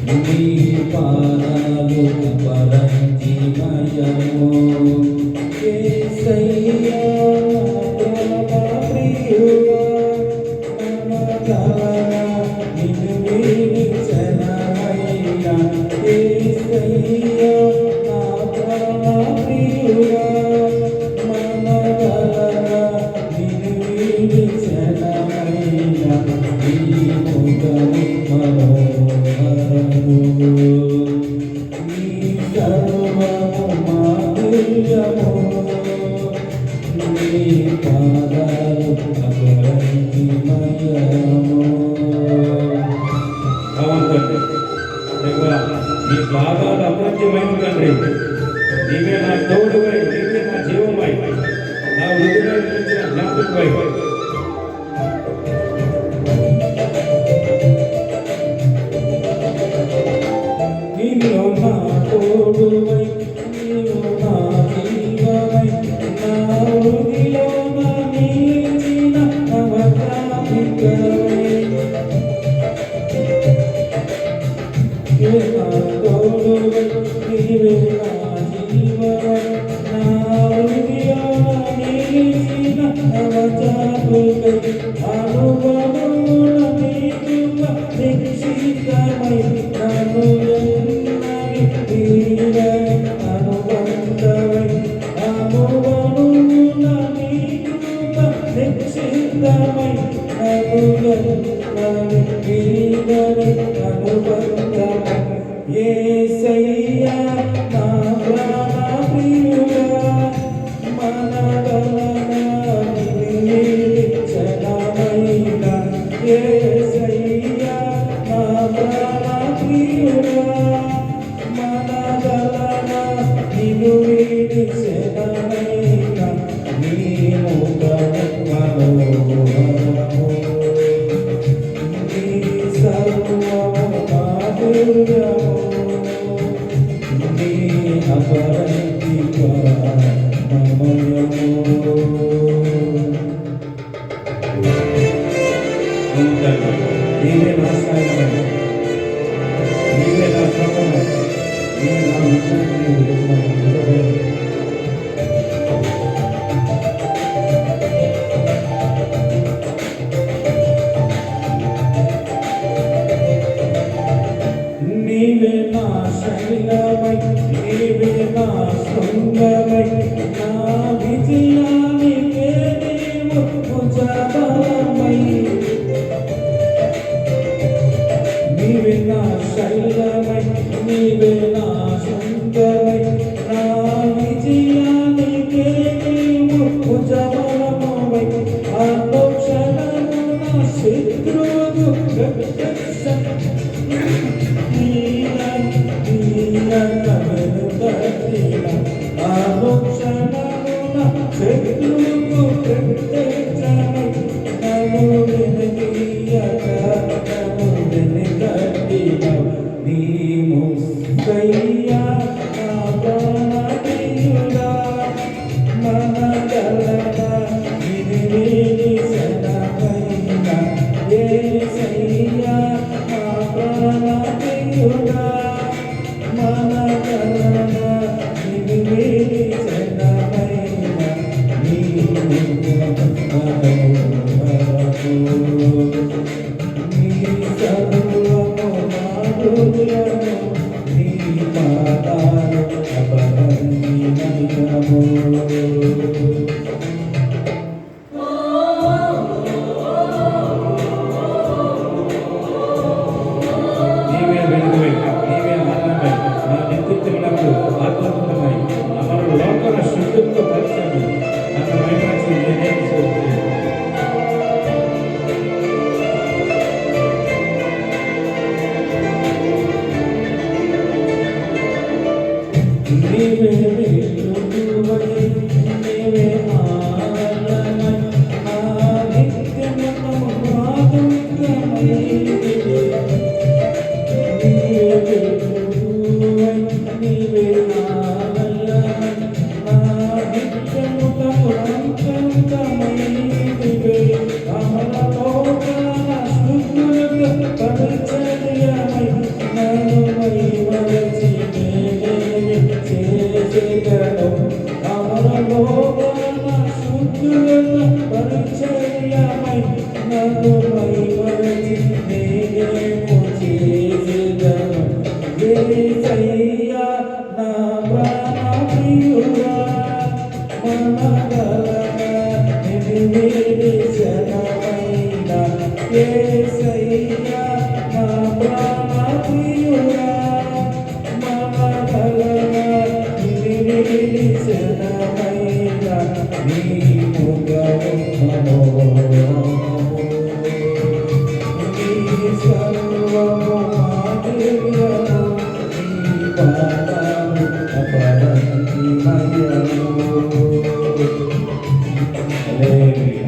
నీ పాదాలు అపరంజిమయము యేసయ్యా నా ప్రియుడా మమతగా నిన్ను వీడించనమయ్యా యేసయ్యా నా ప్రియుడా మమతగా నిన్ను వీడించనమయ్యా నీ ముఖము మనోహరము నీ సర్వము మాధుర్యము నీ పాదాలు అపరంజిమయము. నీ పాదాలు అపరంజిమైనవి తండ్రి. నీవే నా తోడువై, నీవే నా జీవమై, నా హృదయం నుంచి జ్ఞాపకమై. నీలో నా తోడువై, నీలో నా జీవమై, నా హృదయంలో నిలిచిన నవకామికవై. నీవే నా తోడువై, నీవే నా జీవమై, నా హృదయంలో నిలిచిన నవకామికవై. అనుభవమున నీ కృప నిశ్చితమై నన్ను ఎన్నని తీరని అనుబంధమై. అనుభవమున నీ కృప నిశ్చితమై నన్ను ఎన్నని తీరని అనుబంధమై. యేసయ్యా నా ప్రాణ ప్రియుడా మనగలనా నిన్ను వీడించనమయ్యా యేసయ్యా నా ప్రాణ ప్రియుడా మనగలనా నిన్ను వీడించనమయ్యా నీ ముఖము మనోహరము నీ సర్వము మాధుర్యము నీ అపరంజిమయము. నీవే నా సాయమై, నీవే నా శ్రమమై, నీవే నా విజయమై. నీవే నా శైలమై, నీవే నా శృంగమై, నా విజయానికే నీవు భుజబలమై. నీవే నా శైలమై, నీవే నా శృంగమై, నా విజయానికే నీవు భుజబలమై. అనుక్షణము నా శత్రువు అనుక్షణమున శత్రువుకు ప్రత్యక్షమై నన్ను వెనుదీయక నన్ను వెనుకట్టినావు. నీ ముస్తయ్యా నా ప్రాణ ప్రియుడా మనగలనా నిన్ను వీడించనమయ్యా యేసయ్యా నా ప్రాణ ప్రియుడా మనగలనా నిన్ను వీడించనమయ్యా నీ ముఖము మనోహరము నీ సర్వము మాధుర్యము నీ పాదాలు అపరంజిమయము. నీవే వెలుగువై, ఘనమైన నీ